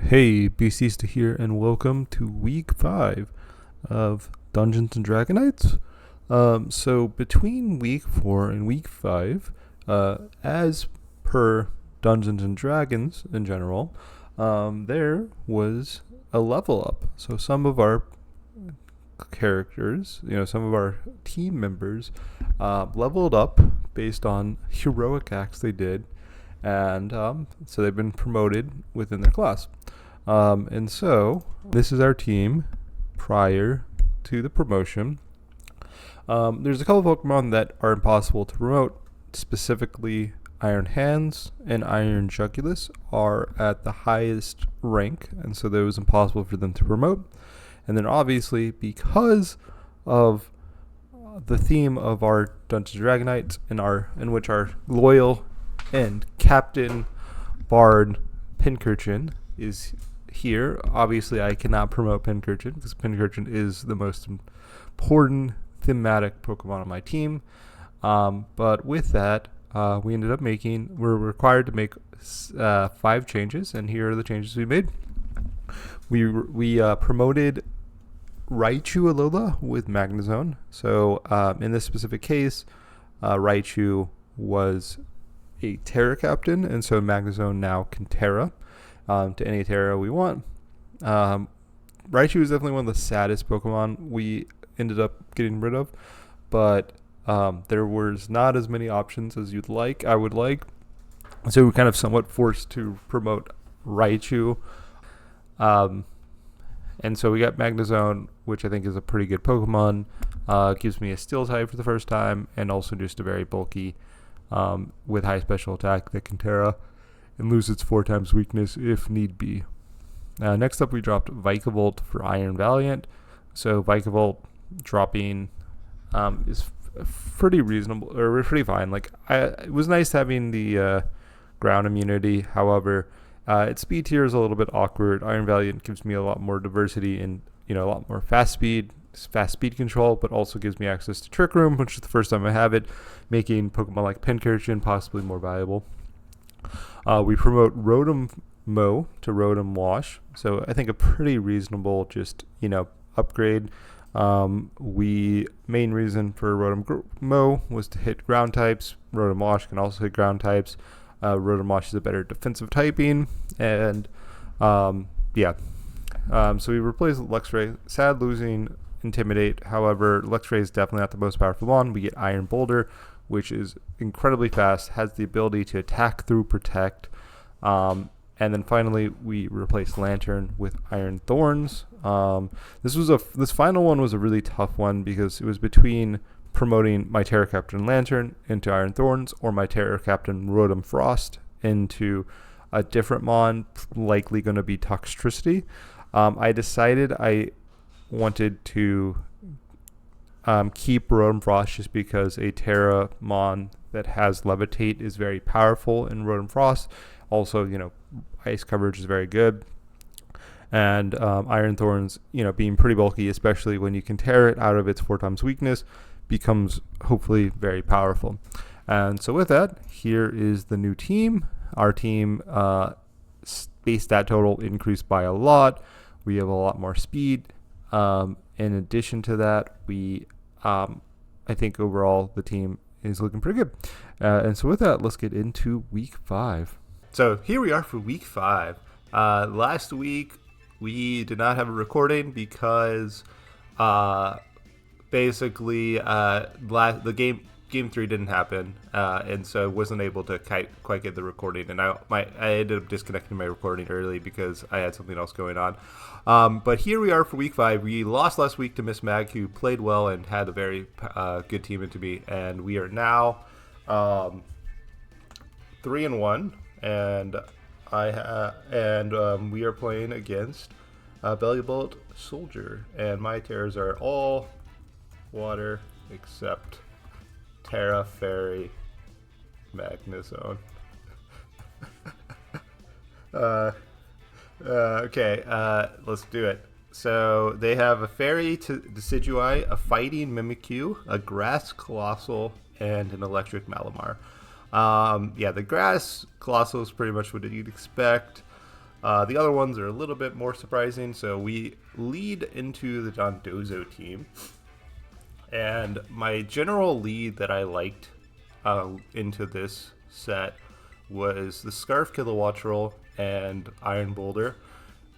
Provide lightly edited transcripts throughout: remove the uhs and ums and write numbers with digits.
Hey, BCista here, and welcome to week 5 of Dungeons and Dragonites. So between week 4 and week 5, as per Dungeons and Dragons in general, there was a level up. So some of our characters, some of our team members, leveled up based on heroic acts they did, and so they've been promoted within their class. And so this is our team prior to the promotion. There's a couple of Pokemon that are impossible to promote. Specifically, Iron Hands and Iron Jugulus are at the highest rank, and so that was impossible for them to promote. And then obviously, because of the theme of our Dungeons and Dragonites, in which our loyal and Captain Bard Pincurchin is here. Obviously, I cannot promote Pincurchin because Pincurchin is the most important thematic Pokemon on my team. But with that, we're required to make 5 changes, and here are the changes we made. We promoted Raichu Alola with Magnezone. So in this specific case, Raichu was a Terra Captain, and so Magnezone now can Terra to any Terra we want. Raichu is definitely one of the saddest Pokemon we ended up getting rid of, but there was not as many options as I would like. So we were kind of somewhat forced to promote Raichu. And so we got Magnezone, which I think is a pretty good Pokemon. Gives me a Steel type for the first time, and also just a very bulky with high special attack that can Terra and lose its 4 times weakness if need be. Next up, we dropped Vikavolt for Iron Valiant. So Vikavolt dropping is pretty reasonable, or pretty fine. It was nice having the ground immunity. However, its speed tier is a little bit awkward. Iron Valiant gives me a lot more diversity and a lot more fast speed control, but also gives me access to Trick Room, which is the first time I have it, making Pokemon like Pincurchin possibly more valuable. We promote Rotom Mow to Rotom Wash, so I think a pretty reasonable upgrade. Main reason for Rotom Mow was to hit ground types. Rotom Wash can also hit ground types. Rotom Wash is a better defensive typing, and so we replaced Luxray. Sad losing Intimidate. However, Luxray is definitely not the most powerful one. We get Iron Boulder, which is incredibly fast, has the ability to attack through Protect. And then finally, we replaced Lantern with Iron Thorns. This final one was a really tough one because it was between promoting my Terra Captain Lantern into Iron Thorns or my Terra Captain Rotom Frost into a different mon, likely going to be Toxtricity. I decided I wanted to keep Rotom Frost just because a Terra mon that has Levitate is very powerful in Rotom Frost. Also, ice coverage is very good. And Iron Thorns, being pretty bulky, especially when you can tear it out of its 4 times weakness, becomes hopefully very powerful. And so with that, here is the new team. Our team base stat total increased by a lot. We have a lot more speed. In addition to that, I think overall the team is looking pretty good. And so with that, let's get into week 5. So here we are for week 5. Last week we did not have a recording because basically the game 3 didn't happen, and so wasn't able to quite get the recording, and I ended up disconnecting my recording early because I had something else going on. But here we are for week 5. We lost last week to Miss Mag, who played well and had a very good team into me, and we are now 3-1, and we are playing against Bellibolt Soldier, and my Terras are all water except Terra Fairy Magnezone. Okay, let's do it. So they have a Fairy Decidui, a Fighting Mimikyu, a Grass Colossal, and an Electric Malamar. The Grass Colossal is pretty much what you'd expect. The other ones are a little bit more surprising. So we lead into the Dondozo team. And my general lead that I liked into this set was the Scarf Kilowattrel and Iron Boulder.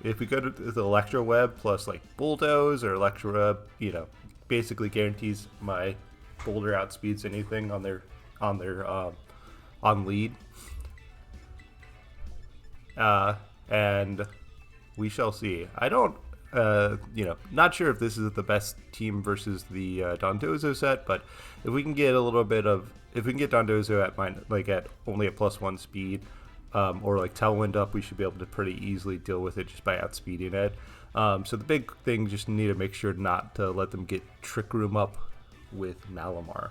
If we go to the Electro Web plus like Bulldoze or Electro Web, you know, basically guarantees my Boulder outspeeds anything on their on lead. And we shall see. I don't, not sure if this is the best team versus the Dondozo set, but if we can get a little bit of, if we can get Dondozo at only a +1 speed, or like Tailwind up, we should be able to pretty easily deal with it just by outspeeding it. So the big thing, just need to make sure not to let them get Trick Room up with Malamar,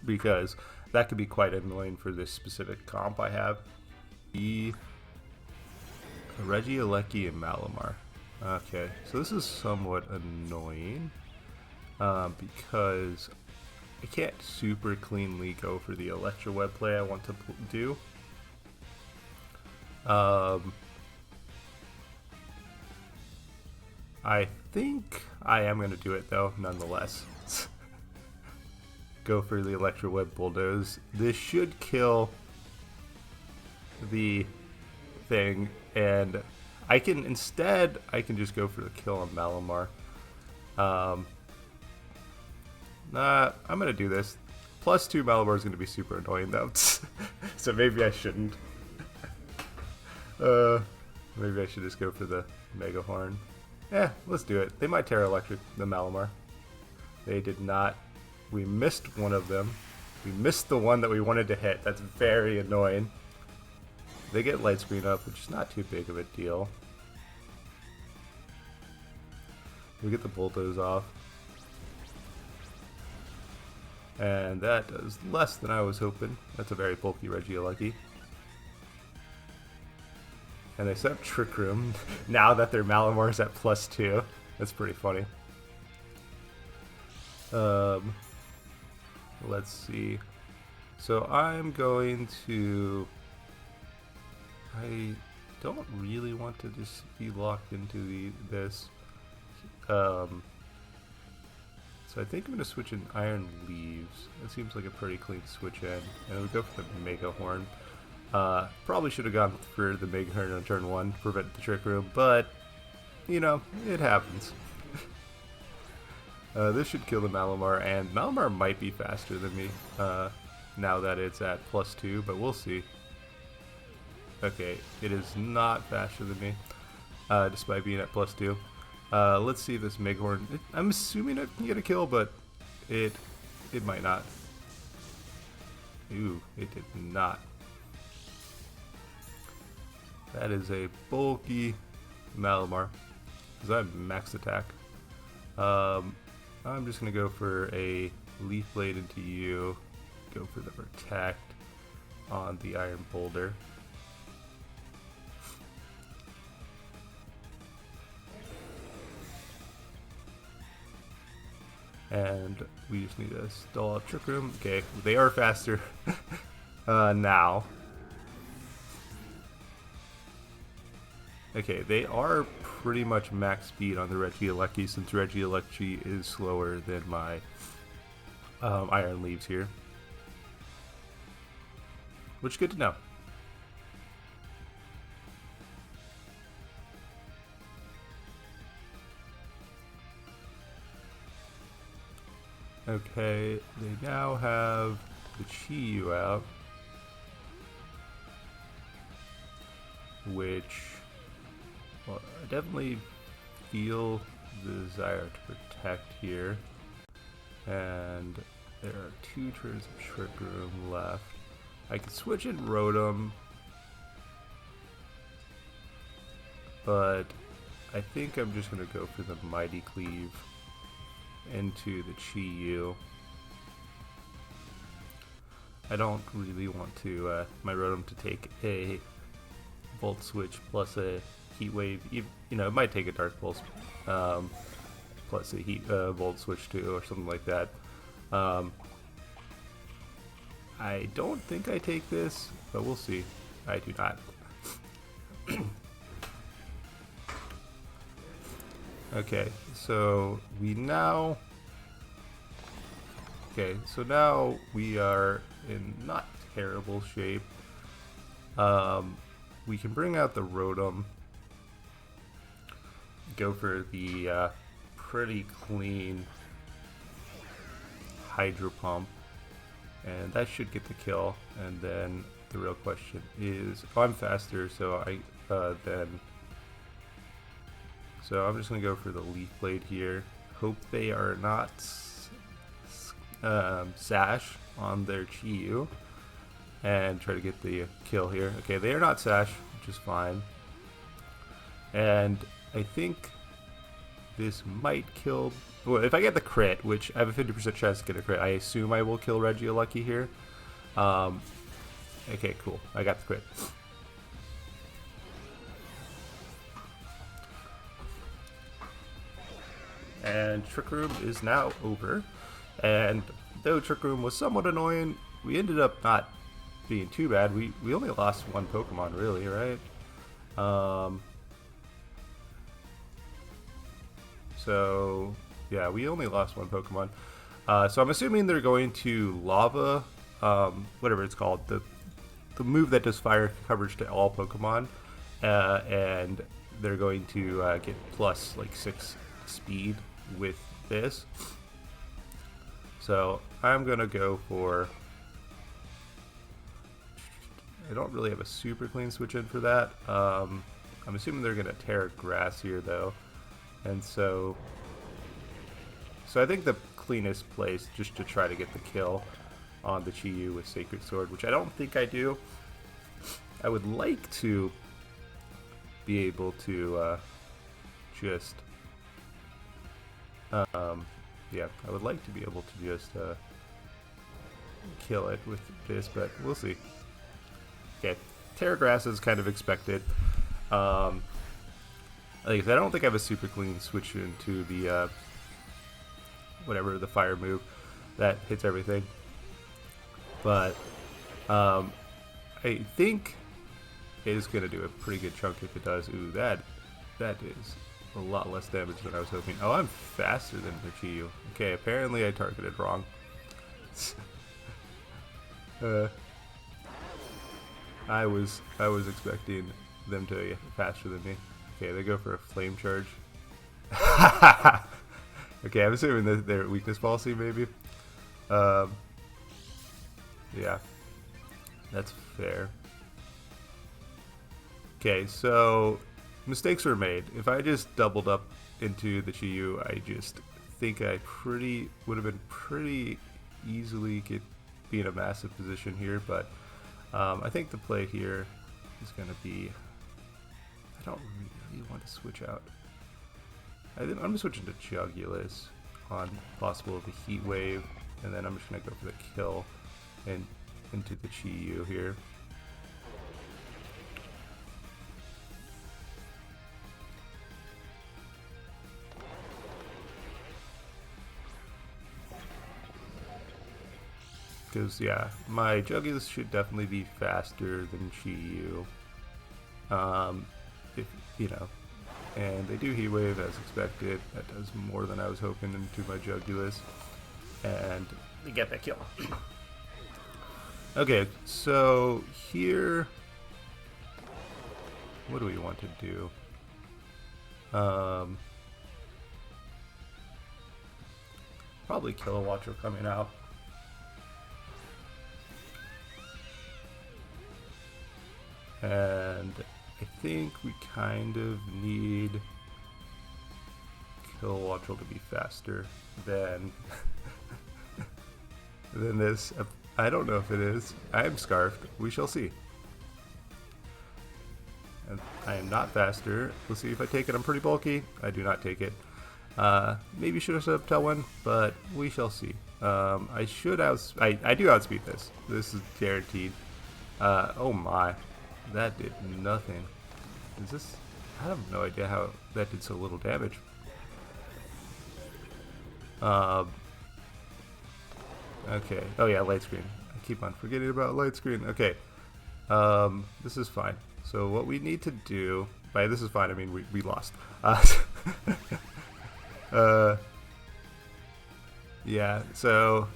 because that could be quite annoying for this specific comp I have. Regieleki and Malamar. Okay, so this is somewhat annoying because I can't super cleanly go for the Electro Web play I want to do. I think I am going to do it though, nonetheless. Go for the Electro Web Bulldoze. This should kill the thing, and I can just go for the kill on Malamar. I'm gonna do this. +2 Malamar is gonna be super annoying though, so maybe I shouldn't. Maybe I should just go for the Mega Horn. Yeah, let's do it. They might Terra Electric the Malamar. They did not. We missed one of them. We missed the one that we wanted to hit. That's very annoying. They get Light Screen up, which is not too big of a deal. We get the Bulldoze off. And that does less than I was hoping. That's a very bulky Regieleki. And they set up Trick Room now that their Malamar is at +2. That's pretty funny. Let's see. So I'm going to... I don't really want to just be locked into this. So I think I'm going to switch in Iron Leaves. That seems like a pretty clean switch in. And we go for the Mega Horn. Probably should have gone for the Mega Horn on turn 1 to prevent the Trick Room, but, you know, it happens. This should kill the Malamar, and Malamar might be faster than me now that it's at +2, but we'll see. Okay, it is not faster than me, despite being at +2. Let's see if this Meghorn... I'm assuming it can get a kill, but it might not. Ooh, it did not. That is a bulky Malamar, because I have max attack. I'm just going to go for a Leaf Blade into you, go for the Protect on the Iron Boulder. And we just need to stall out Trick Room. Okay, they are faster now. Okay, they are pretty much max speed on the Regieleki, since Regieleki is slower than my Iron Leaves here. Which is good to know. Okay, they now have the Chi-Yu out, which, well, I definitely feel the desire to protect here. And there are 2 turns of Trick Room left. I could switch in Rotom, but I think I'm just going to go for the Mighty Cleave into the Chi-Yu. I don't really want to my Rotom to take a Volt Switch plus a Heat Wave. You know, it might take a Dark Pulse plus a Volt Switch too, or something like that. I don't think I take this, but we'll see. I do not. Okay, so now we are in not terrible shape. We can bring out the Rotom, go for the pretty clean Hydro Pump, and that should get the kill. And then the real question is, oh, I'm faster, so so I'm just gonna go for the Leaf Blade here. Hope they are not Sash on their Chi-Yu, and try to get the kill here. Okay, they are not Sash, which is fine. And I think this might kill. Well, if I get the crit, which I have a 50% chance to get a crit, I assume I will kill Regieleki here. Okay, cool. I got the crit. And Trick Room is now over. And though Trick Room was somewhat annoying, we ended up not being too bad. We only lost one Pokemon, really, right? So yeah, we only lost one Pokemon. So I'm assuming they're going to Lava, whatever it's called, the move that does fire coverage to all Pokemon, and they're going to get plus like 6 speed with this. So I'm gonna go for. I don't really have a super clean switch in for that. I'm assuming they're gonna tear grass here though, and so I think the cleanest place just to try to get the kill on the Chi-Yu with Sacred Sword, which I don't think I do. I would like to be able to just yeah, I would like to be able to just kill it with this, but we'll see. Okay, Terra Grass is kind of expected. Like I said, I don't think I have a super clean switch into the whatever the fire move that hits everything, but I think it is going to do a pretty good chunk if it does. Ooh, that is a lot less damage than I was hoping. Oh, I'm faster than the Chi-Yu. Okay, apparently I targeted wrong. I was expecting them to get faster than me. Okay, they go for a Flame Charge. Okay, I'm assuming that their weakness policy, maybe. Yeah, that's fair. Okay, so mistakes were made. If I just doubled up into the Chi-Yu, I just think I would have been pretty easily be in a massive position here. But I think the play here is going to be. I don't really want to switch out. I'm switching to Jugulis on possible of a Heat Wave, and then I'm just going to go for the kill and into the Chi-Yu here. Because, yeah, my Jugulis should definitely be faster than Chi-Yu. If, you know, and they do Heat Wave as expected. That does more than I was hoping into my Jugulis. And we get that kill. Okay, so here, what do we want to do? Probably Kilowattrel coming out. And I think we kind of need Kilowattrel to be faster than than this. I don't know if it is. I am Scarfed. We shall see. And I am not faster. We'll see if I take it. I'm pretty bulky. I do not take it. Maybe should have set up Tailwind, but we shall see. I should I do outspeed this. This is guaranteed. Oh my. That did nothing. Is this? I have no idea how that did so little damage. Okay. Oh yeah, light screen. I keep on forgetting about light screen. Okay. This is fine. So what we need to do, by this is fine, I mean we lost. Yeah, so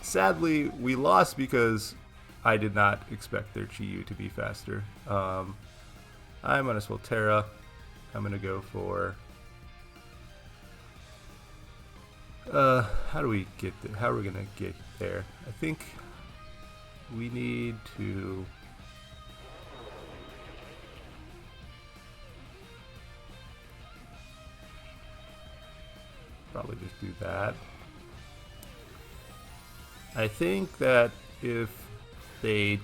sadly we lost because I did not expect their Chi-Yu to be faster. I might as well Terra. I'm gonna go for how do we get there? How are we gonna get there? I think we need to probably just do that. I think that if they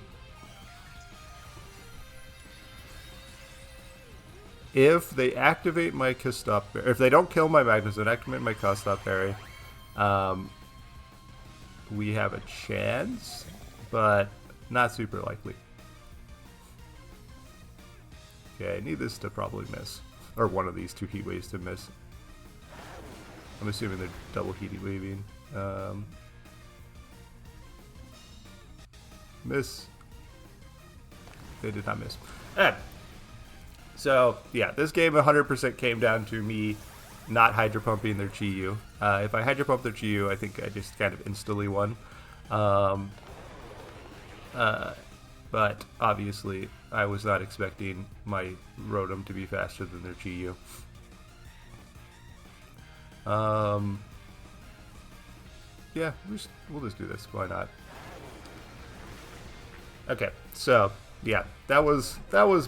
activate my Kistop, if they don't kill my Magnus and activate my Kistop Berry, we have a chance, but not super likely. Okay, I need this to probably miss, or one of these two heat waves to miss. I'm assuming they're double heat waving. Miss. They did not miss. So, yeah, this game 100% came down to me not Hydro Pumping their Chi-Yu. If I Hydro Pump their Chi-Yu, I think I just kind of instantly won. But obviously, I was not expecting my Rotom to be faster than their Chi-Yu. Yeah, we'll just do this. Why not? Okay, so yeah, that was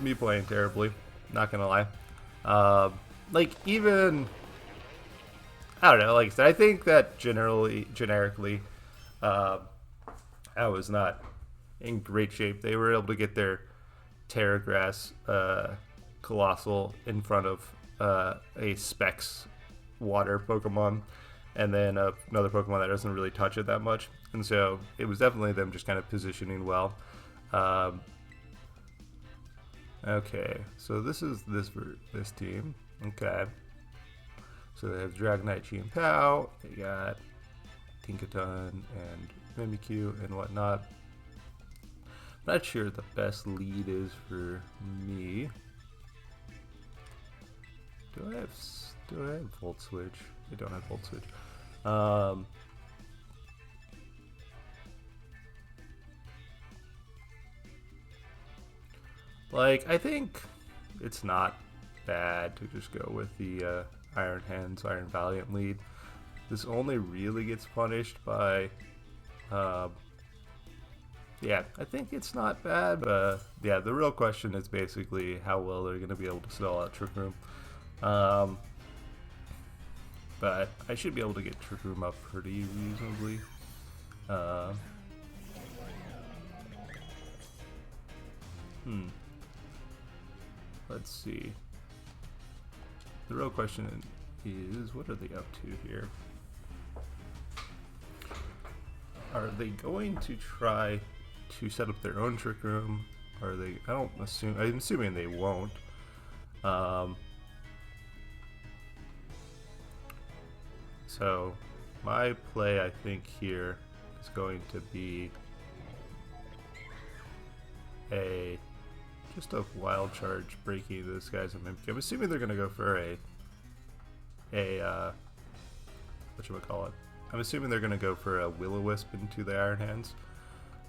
me playing terribly. Not gonna lie. Like even I don't know. Like I said, I think that generically, I was not in great shape. They were able to get their Terragrass Colossal in front of a Specs Water Pokemon, and then another Pokemon that doesn't really touch it that much. And so it was definitely them just kind of positioning well. Okay, so this is this team. Okay, so they have Dragonite, Chi and Pow. They got Tinkaton and Mimikyu and whatnot. Not sure the best lead is for me. Do I have Volt Switch? I don't have Volt Switch. Like, I think it's not bad to just go with the Iron Hands, Iron Valiant lead. This only really gets punished by, yeah, I think it's not bad, but yeah, the real question is basically how well they're going to be able to stall out Trick Room. But I should be able to get Trick Room up pretty reasonably. Let's see. The real question is, what are they up to here? Are they going to try to set up their own Trick Room? Are they? I'm assuming they won't. So my play, I think, here is going to be just a wild charge breaking this guy's a Mimikyu. I'm assuming they're gonna go for whatchamacallit. I'm assuming they're gonna go for a Will-O-Wisp into the Iron Hands.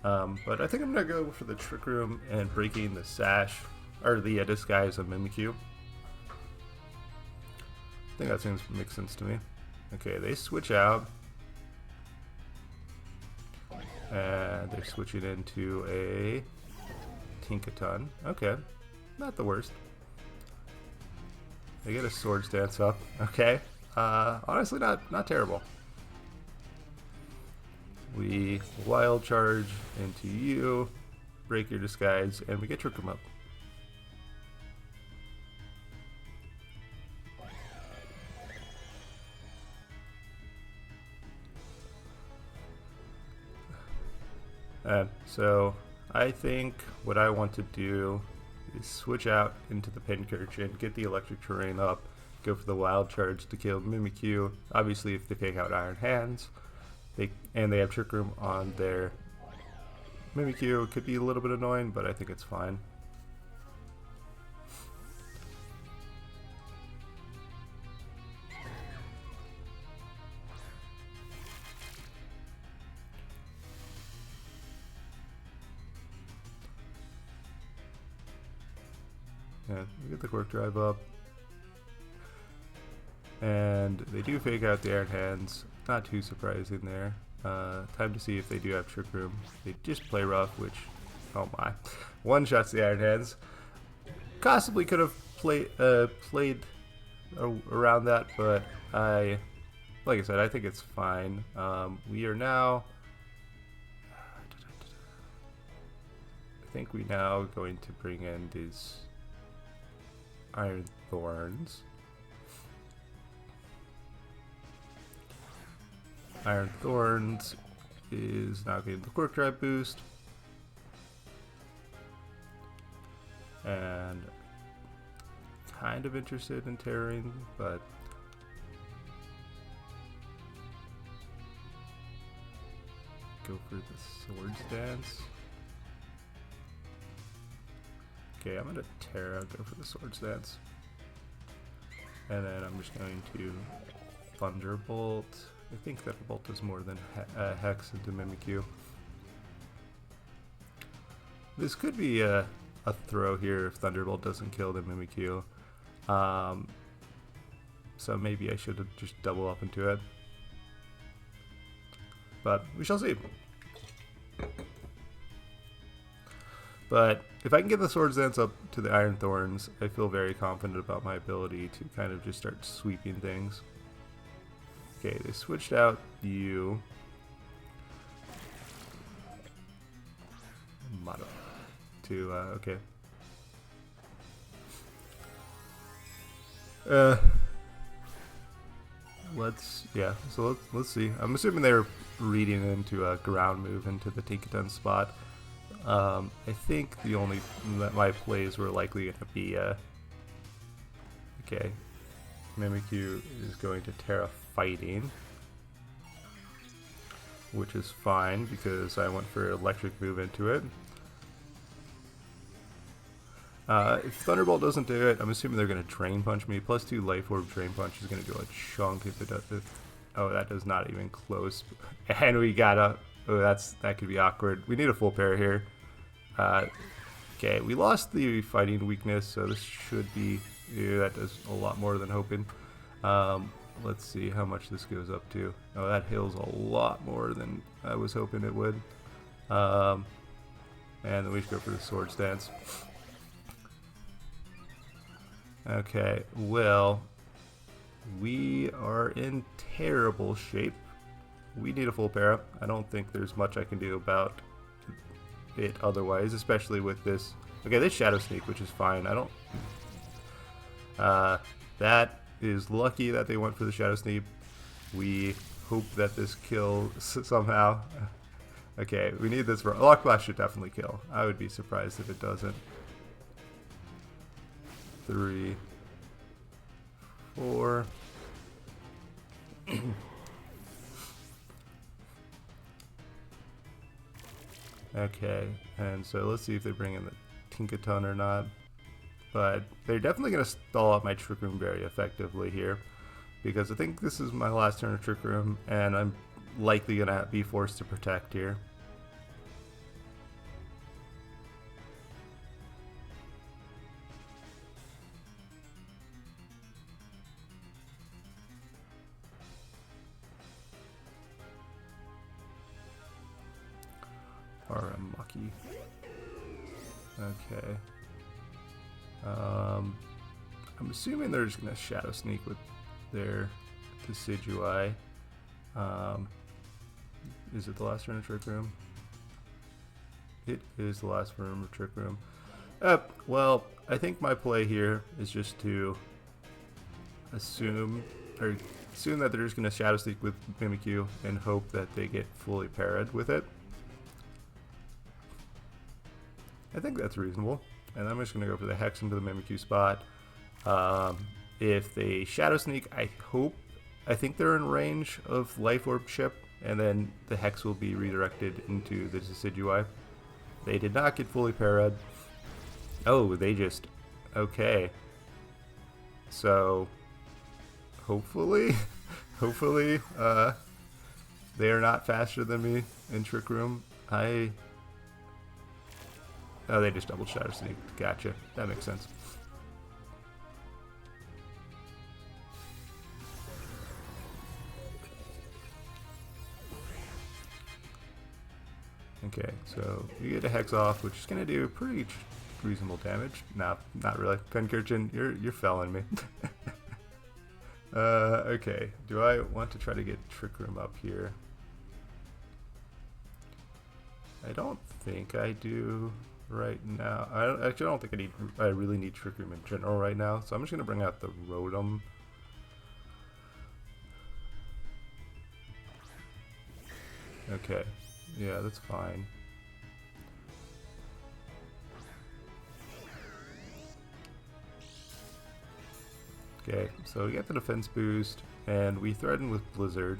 But I think I'm gonna go for the Trick Room and breaking the Sash, or the disguise of Mimikyu. I think that seems to make sense to me. Okay, they switch out. And they're switching into a Tinkaton. Okay, not the worst. They get a Swords Dance up. Okay, honestly, not terrible. We Wild Charge into you, break your disguise, and we get Trick Room up. So I think what I want to do is switch out into the Pincurchin, get the Electric Terrain up, go for the Wild Charge to kill Mimikyu. Obviously, if they take out Iron Hands, they have Trick Room on their Mimikyu could be a little bit annoying, but I think it's fine. Yeah, we get the Quark Drive up. And they do fake out the Iron Hands. Not too surprising there. Time to see if they do have Trick Room. They just play rough, which, oh my. One shots the Iron Hands. Possibly could have played around that, but like I said, I think it's fine. We are now, I think we now going to bring in these Iron Thorns. Iron Thorns is now getting the Quark Drive boost. And kind of interested in tearing, but go for the Swords Dance. Okay, I'm gonna Terra, go for the Swords Dance. And then I'm just going to Thunderbolt. I think that Bolt does more than Hex into Mimikyu. This could be a throw here if Thunderbolt doesn't kill the Mimikyu. So maybe I should have just double up into it. But we shall see. But if I can get the Swords Dance up to the Iron Thorns, I feel very confident about my ability to kind of just start sweeping things. Okay, they switched out you. Mono. To, okay. Let's see. I'm assuming they're reading into a ground move into the Tinkaton spot. I think the only that my plays were likely going to be, okay. Mimikyu is going to Terra Fighting, which is fine because I went for electric move into it. If Thunderbolt doesn't do it, I'm assuming they're going to Drain Punch me. Plus 2 Life Orb Drain Punch is going to do a chunk if it does. Oh, that does not even close. And we got a. Oh, that could be awkward. We need a full pair here. Okay, we lost the fighting weakness, so this should be. Yeah, that does a lot more than hoping. Let's see how much this goes up to. Oh, that heals a lot more than I was hoping it would. And then we should go for the Swords Dance. Okay, well, we are in terrible shape. We need a full para. I don't think there's much I can do about it otherwise, especially with this. Okay, this Shadow Sneak, which is fine. I don't. That is lucky that they went for the Shadow Sneak. We hope that this kills somehow. Okay, we need this for Lock Blast should definitely kill. I would be surprised if it doesn't. 3, 4. Okay, and so let's see if they bring in the Tinkaton or not. But they're definitely going to stall out my Trick Room very effectively here, because I think this is my last turn of Trick Room, and I'm likely going to be forced to protect here. Aramaki. Okay. I'm assuming they're just going to Shadow Sneak with their Decidueye. Is it the last turn of Trick Room? It is the last room of Trick Room. Well, I think my play here is just to assume that they're just going to Shadow Sneak with Mimikyu and hope that they get fully parried with it. I think that's reasonable. And I'm just going to go for the Hex into the Mimikyu spot. If they Shadow Sneak, I think they're in range of Life Orb Chip, and then the Hex will be redirected into the Decidueye. They did not get fully parried. Oh, they just... Okay. So, hopefully, hopefully, they are not faster than me in Trick Room. Oh, they just double Shadow Sneak. Gotcha. That makes sense. Okay, so you get a Hex off, which is going to do pretty reasonable damage. No, not really. Penkirchen, you're felling me. Okay, do I want to try to get Trick Room up here? I don't think I do right now. I don't think I really need Trick Room in general right now, so I'm just going to bring out the Rotom. Okay, yeah, that's fine. Okay, so we get the defense boost, and we threaten with Blizzard.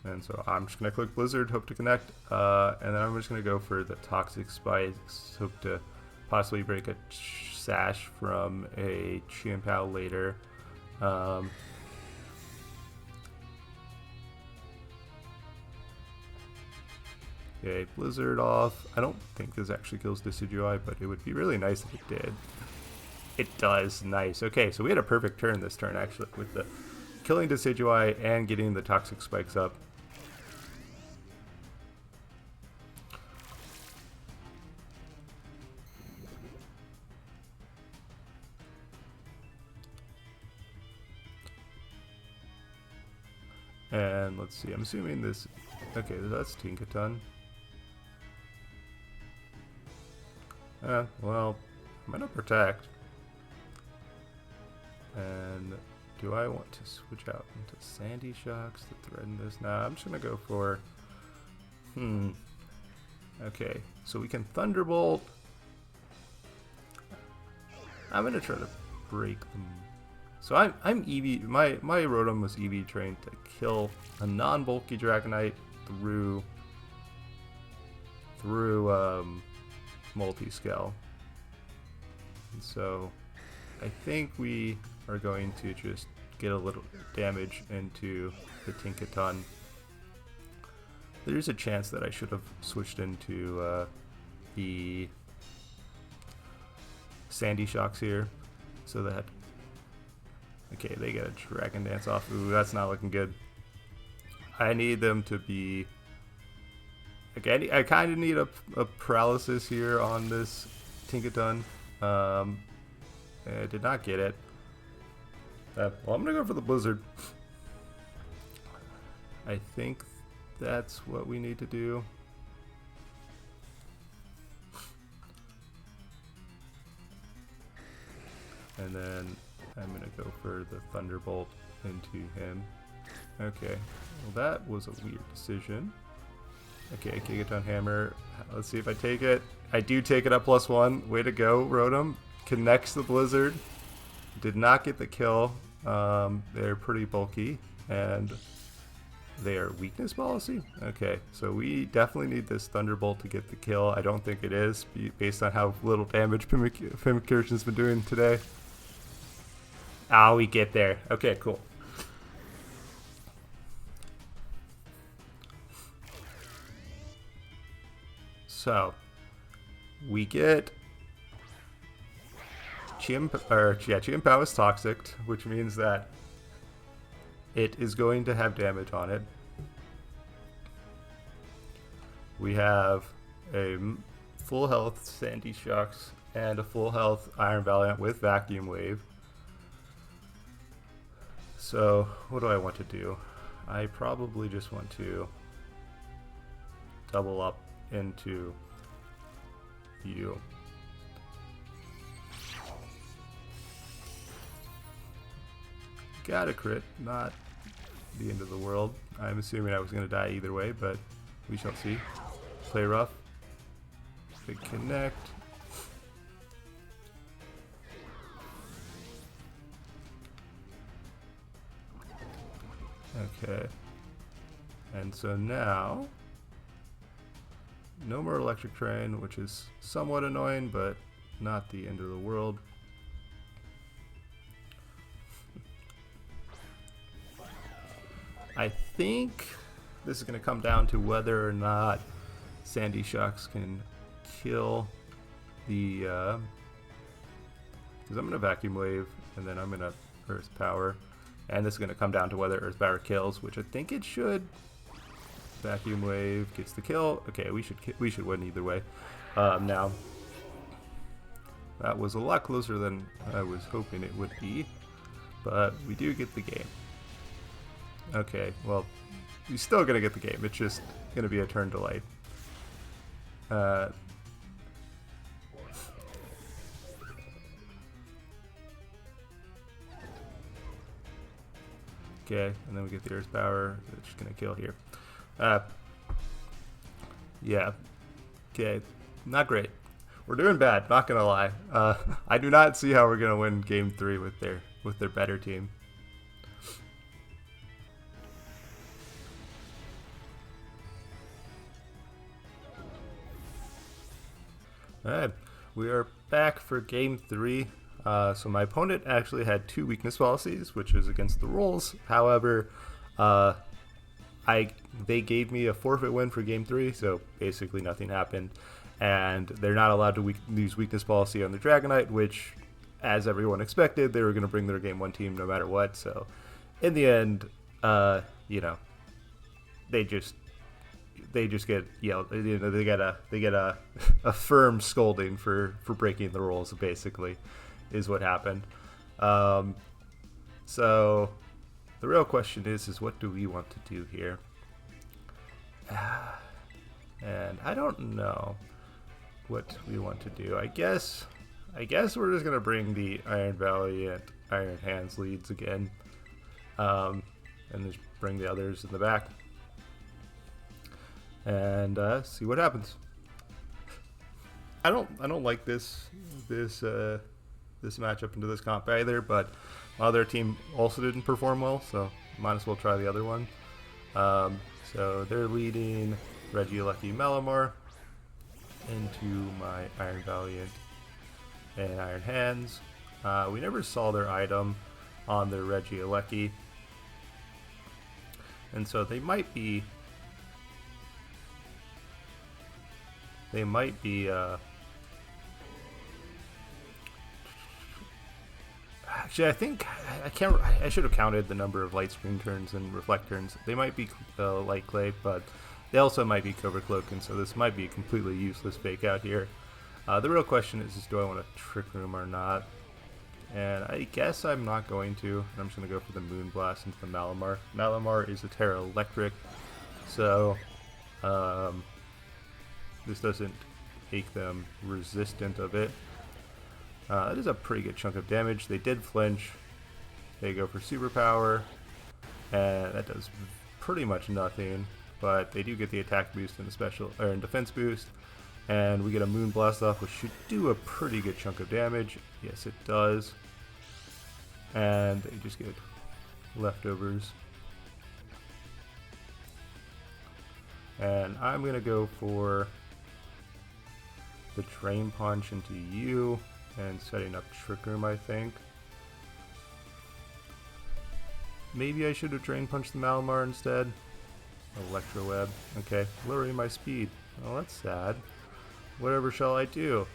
And so I'm just going to click Blizzard, hope to connect, and then I'm just going to go for the Toxic Spikes, hope to possibly break a Sash from a Chien-Pao later. Okay, Blizzard off. I don't think this actually kills Decidueye, but it would be really nice if it did. It does. Nice. Okay, so we had a perfect turn this turn, actually, with the killing Decidueye and getting the Toxic Spikes up. And let's see, I'm assuming this... Okay, that's Tinkaton. Well, I'm gonna protect. And do I want to switch out into Sandy Shocks to threaten this? Nah, I'm just gonna go for... Okay, so we can Thunderbolt. I'm gonna try to break them. So I'm EV. My Rotom was EV trained to kill a non-bulky Dragonite through multi-scale. And so I think we are going to just get a little damage into the Tinkaton. There's a chance that I should have switched into the Sandy Shocks here, so that... Okay, they get a Dragon Dance off. Ooh, that's not looking good. I need them to be... Okay, I kind of need a paralysis here on this Tinkaton. I did not get it. Well, I'm going to go for the Blizzard. I think that's what we need to do. And then I'm going to go for the Thunderbolt into him. Okay, well that was a weird decision. Okay, Gigaton Hammer. Let's see if I take it. I do take it up +1. Way to go, Rotom. Connects the Blizzard. Did not get the kill. They're pretty bulky, and they are weakness policy? Okay, so we definitely need this Thunderbolt to get the kill. I don't think it is, based on how little damage Pimmikirchen's been doing today. Ah, we get there. Okay, cool. So, we get Chien-Pao is toxic, which means that it is going to have damage on it. We have a full health Sandy Shocks and a full health Iron Valiant with Vacuum Wave. So, what do I want to do? I probably just want to double up into you. Got a crit, not the end of the world. I'm assuming I was going to die either way, but we shall see. Play rough. Big connect. Okay. And so now no more electric train, which is somewhat annoying, but not the end of the world. I think this is going to come down to whether or not Sandy Shocks can kill the... because I'm going to Vacuum Wave, and then I'm going to Earth Power. And this is going to come down to whether Earth Power kills, which I think it should. Vacuum Wave gets the kill. Okay, we should win either way. Now, that was a lot closer than I was hoping it would be, but we do get the game. Okay, well, we're still gonna get the game. It's just gonna be a turn delay. Okay, and then we get the Earth Power. It's just gonna kill here. Yeah. Okay, not great. We're doing bad, not gonna lie. I do not see how we're gonna win Game 3 with their better team. Alright, we are back for Game 3. So my opponent actually had 2 weakness policies, which is against the rules. However, they gave me a forfeit win for Game 3, so basically nothing happened. And they're not allowed to use weakness policy on the Dragonite, which, as everyone expected, they were going to bring their Game 1 team no matter what. So, in the end, you know, they just get yelled. You know, they get a firm scolding for breaking the rules. Basically, is what happened. So the real question is what do we want to do here? And I don't know what we want to do. I guess we're just gonna bring the Iron Valiant, Iron Hands leads again, and just bring the others in the back, and see what happens. I don't like this matchup into this comp either, but my other team also didn't perform well, so might as well try the other one. So they're leading Regieleki Malamar into my Iron Valiant and Iron Hands. We never saw their item on their Regieleki, and so they might be actually, I think I should have counted the number of light screen turns and reflect turns. They might be light clay, but they also might be cover cloak, and so this might be a completely useless fake out here. The real question is do I want to Trick Room or not? And I guess I'm not going to. I'm just going to go for the Moon Blast into the Malamar. Malamar is a Terra Electric, so this doesn't make them resistant of it. That is a pretty good chunk of damage. They did flinch. They go for superpower, and that does pretty much nothing. But they do get the attack boost and the special and defense boost, and we get a Moon Blast off, which should do a pretty good chunk of damage. Yes, it does. And they just get leftovers. And I'm gonna go for the Drain Punch into you. And setting up Trick Room, I think. Maybe I should have Drain Punched the Malamar instead. Electro Web. Okay, lowering my speed. Oh, that's sad. Whatever shall I do?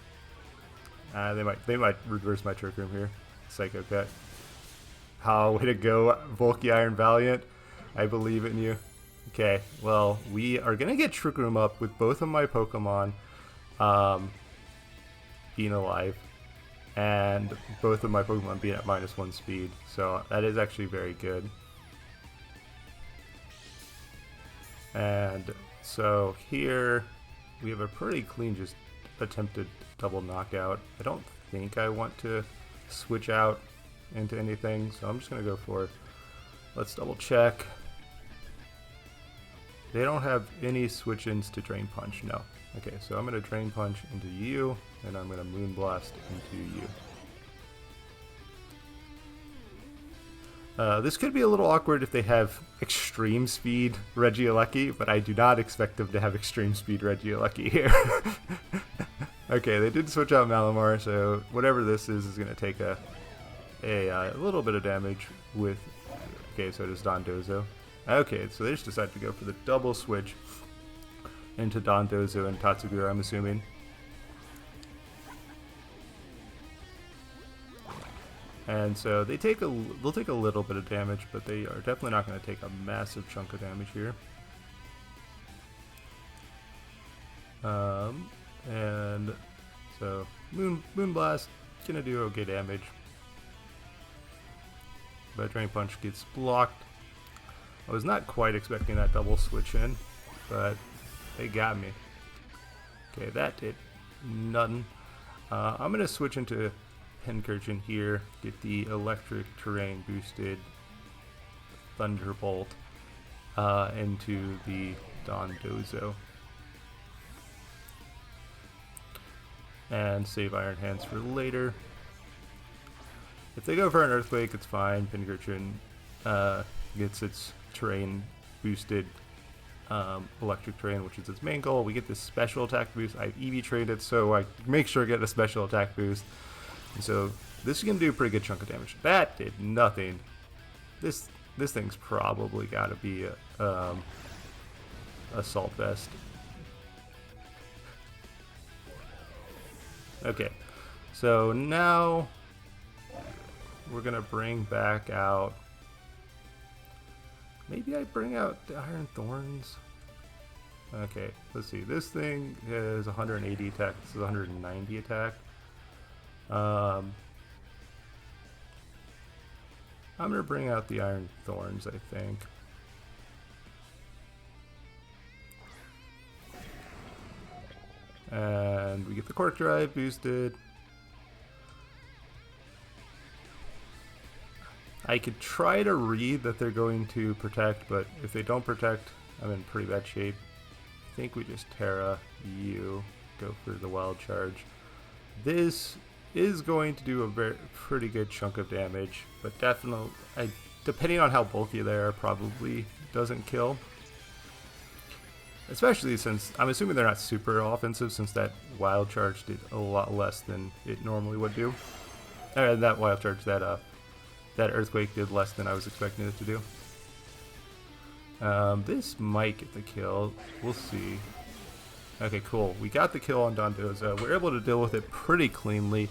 They might reverse my Trick Room here. Psycho Cut. Oh, way to go, Volky Iron Valiant. I believe in you. Okay, well, we are gonna get Trick Room up with both of my Pokemon being alive, and both of my Pokemon being at -1 speed, so that is actually very good. And so here we have a pretty clean just attempted double knockout. I don't think I want to switch out into anything, so I'm just gonna go for it. Let's double check. They don't have any switch-ins to Drain Punch, no. Okay, so I'm gonna Drain Punch into you, and I'm gonna Moon Blast into you. This could be a little awkward if they have extreme speed Regieleki, but I do not expect them to have extreme speed Regieleki here. Okay, they did switch out Malamar, so whatever this is going to take a little bit of damage with... Okay, so does Dondozo. Okay, so they just decided to go for the double switch into Dondozo and Tatsugura, I'm assuming. And so they'll take a little bit of damage, but they are definitely not going to take a massive chunk of damage here. And so Moonblast gonna do okay damage, but Drain Punch gets blocked. I was not quite expecting that double switch in, but they got me. Okay, that did nothing. I'm gonna switch into Pincurchin here, get the electric terrain boosted Thunderbolt into the Dondozo. And save Iron Hands for later. If they go for an Earthquake, it's fine. Pincurchin gets its terrain boosted electric terrain, which is its main goal. We get this special attack boost. I've EV trained it, so I make sure I get a special attack boost. And so this is going to do a pretty good chunk of damage. That did nothing. This thing's probably got to be a Assault Vest. Okay, so now we're going to bring back out... Maybe I bring out the Iron Thorns? Okay, let's see. This thing is 180 attack. This is 190 attack. I'm going to bring out the Iron Thorns, I think. And we get the Quark Drive boosted. I could try to read that they're going to protect, but if they don't protect, I'm in pretty bad shape. I think we just Terra you, go for the Wild Charge. This is going to do a pretty good chunk of damage, but definitely, depending on how bulky they are, probably doesn't kill. Especially since, I'm assuming they're not super offensive, since that Wild Charge did a lot less than it normally would do. That Wild Charge, that Earthquake did less than I was expecting it to do. This might get the kill. We'll see. Okay, cool. We got the kill on Dondozo. We're able to deal with it pretty cleanly.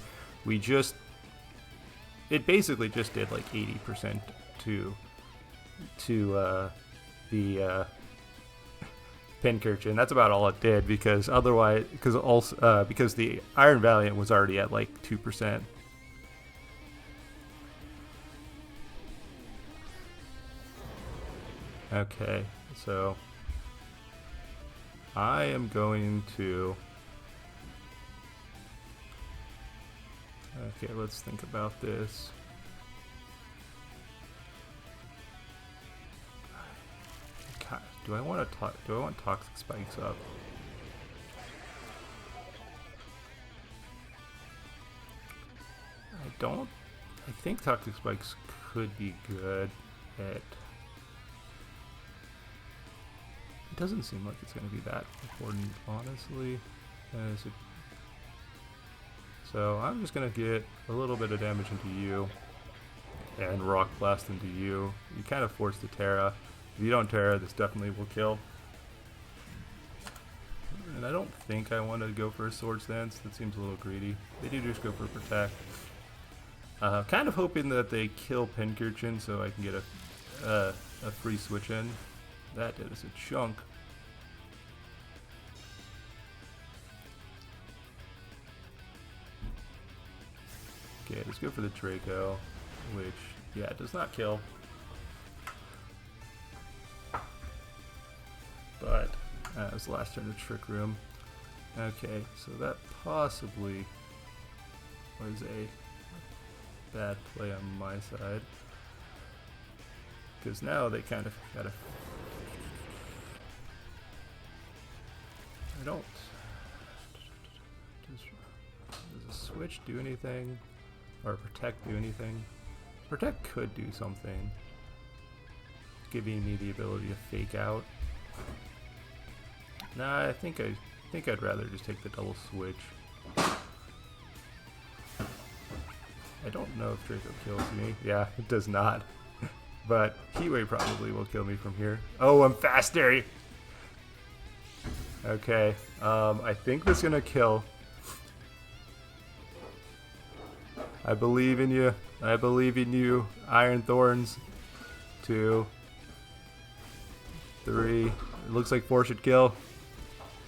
It basically just did like 80% to the Pincurchin. That's about all it did, because otherwise, because the Iron Valiant was already at like 2%. Okay, so I am going to... Okay, let's think about this. Do I want Toxic Spikes up? I don't. I think Toxic Spikes could be good at... It doesn't seem like it's going to be that important, honestly. So I'm just going to get a little bit of damage into you and Rock Blast into you. You kind of force the Terra. If you don't Terra, this definitely will kill. And I don't think I want to go for a Swords Dance. That seems a little greedy. They do just go for Protect. Kind of hoping that they kill Pincurchin so I can get a free switch in. That did us a chunk. Okay, let's go for the Draco, which, yeah, does not kill. But that was the last turn of Trick Room. Okay, so that possibly was a bad play on my side, because now they kind of gotta... I don't... Does a switch do anything? Or Protect do anything? Protect could do something, giving me the ability to fake out. Nah, I think I'd rather just take the double switch. I don't know if Draco kills me. Yeah, it does not. But Heatwave probably will kill me from here. Oh, I'm faster! Okay, I think that's gonna kill. I believe in you. I believe in you. Iron Thorns. 2, 3. It looks like 4 should kill.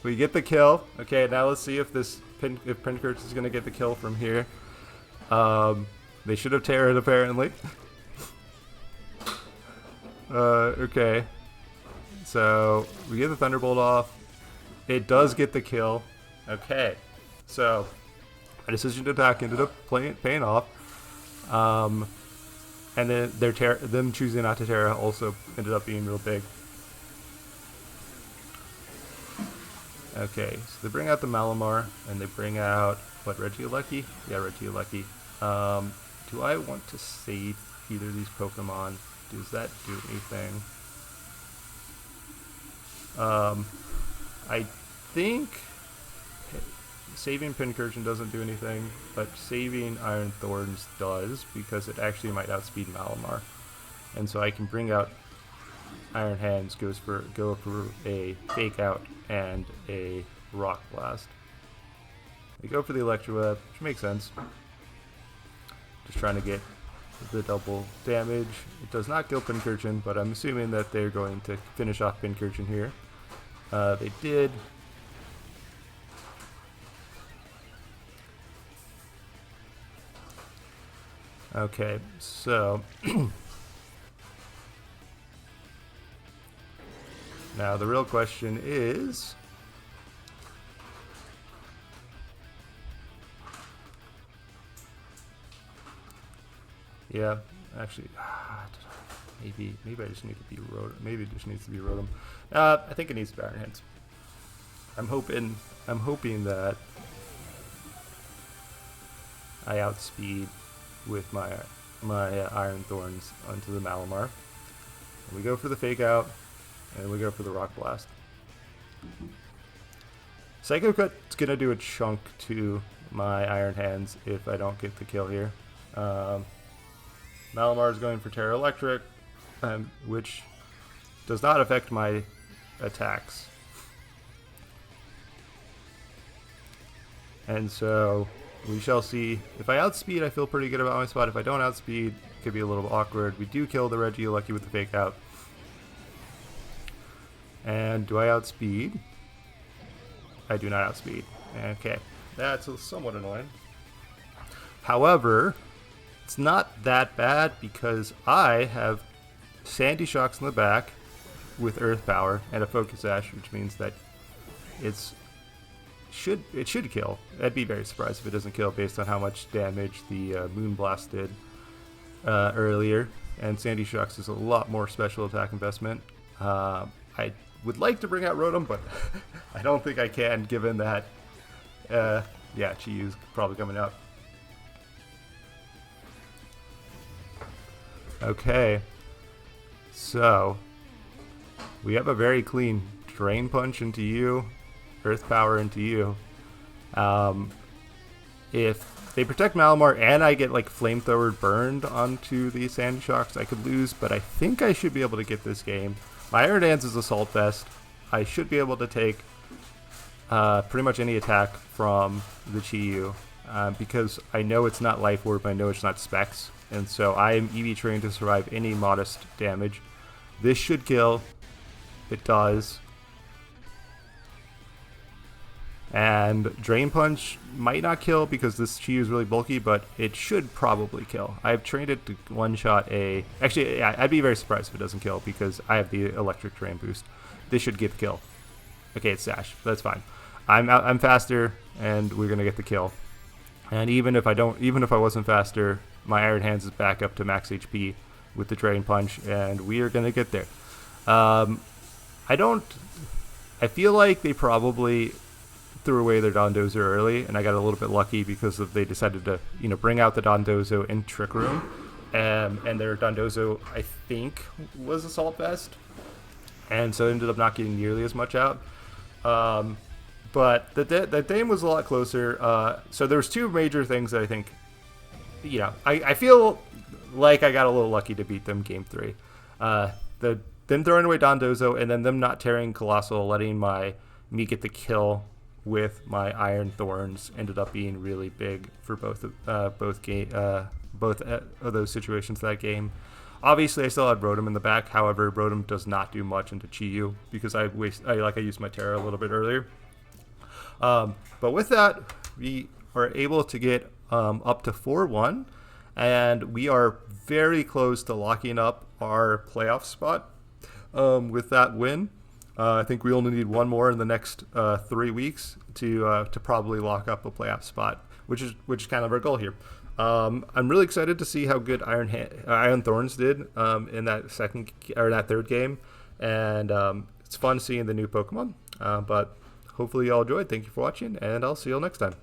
We get the kill. Okay, now let's see if if Pincurch is gonna get the kill from here. They should have Terra'd apparently. Okay. So we get the Thunderbolt off. It does get the kill. Okay. So my decision to attack ended up paying off. And then them choosing not to Terra also ended up being real big. Okay, so they bring out the Malamar, and they bring out, what, Regieleki? Yeah, Regieleki. Do I want to save either of these Pokemon? Does that do anything? I think saving Pincurchin doesn't do anything, but saving Iron Thorns does, because it actually might outspeed Malamar. And so I can bring out Iron Hands, go for a Fake Out and a Rock Blast. They go for the Electro Web, which makes sense. Just trying to get the double damage. It does not kill Pincurchin, but I'm assuming that they're going to finish off Pincurchin here. They did. Okay, so now the real question is, yeah, actually, maybe I just need to be Rotom. Maybe it just needs to be Rotom. I think it needs to be Iron Hands. I'm hoping that I outspeed with my Iron Thorns onto the Malamar. We go for the Fake Out, and we go for the Rock Blast. Psycho Cut's gonna do a chunk to my Iron Hands if I don't get the kill here. Malamar is going for Terra Electric, which does not affect my attacks. And so we shall see. If I outspeed, I feel pretty good about my spot. If I don't outspeed, it could be a little awkward. We do kill the Regieleki with the Fake Out. And do I outspeed? I do not outspeed. Okay, that's somewhat annoying. However, it's not that bad because I have Sandy Shocks in the back with Earth Power and a Focus Ash, which means that it should kill. I'd be very surprised if it doesn't kill based on how much damage the Moonblast did earlier. And Sandy Shocks is a lot more special attack investment. I would like to bring out Rotom, but I don't think I can, given that, yeah, Chiyu's probably coming out. Okay, so we have a very clean Drain Punch into you, Earth Power into you. If they protect Malamar and I get like Flamethrower burned onto the Sandy Shocks, I could lose, but I think I should be able to get this game. My Iron Dance is Assault Vest. I should be able to take pretty much any attack from the Chiyu because I know it's not Life Orb, I know it's not Specs, and so I am EV trained to survive any modest damage. This should kill. It does. And Drain Punch might not kill because this Chiyu is really bulky, but it should probably kill. I've trained it to one-shot a... Actually, I'd be very surprised if it doesn't kill because I have the Electric Drain Boost. This should get the kill. Okay, it's Sash. That's fine. I'm faster, and we're gonna get the kill. And even if I wasn't faster, my Iron Hands is back up to max HP with the Drain Punch, and we are gonna get there. I feel like they probably threw away their Dondozo early, and I got a little bit lucky because they decided to, bring out the Dondozo in Trick Room. and their Dondozo, I think, was Assault Vest, and so it ended up not getting nearly as much out. But the game was a lot closer. So there was two major things that I think, I feel like I got a little lucky to beat them game 3. Them throwing away Dondozo and then them not tearing Colossal, letting me get the kill with my Iron Thorns ended up being really big for both of those situations that game. Obviously, I still had Rotom in the back. However, Rotom does not do much into Chi-Yu because I used my Terra a little bit earlier. But with that, we are able to get up to 4-1, and we are very close to locking up our playoff spot with that win. I think we only need one more in the next 3 weeks to probably lock up a playoff spot, which is kind of our goal here. I'm really excited to see how good Iron Thorns did in that third game, and it's fun seeing the new Pokemon. But hopefully you all enjoyed. Thank you for watching, and I'll see you all next time.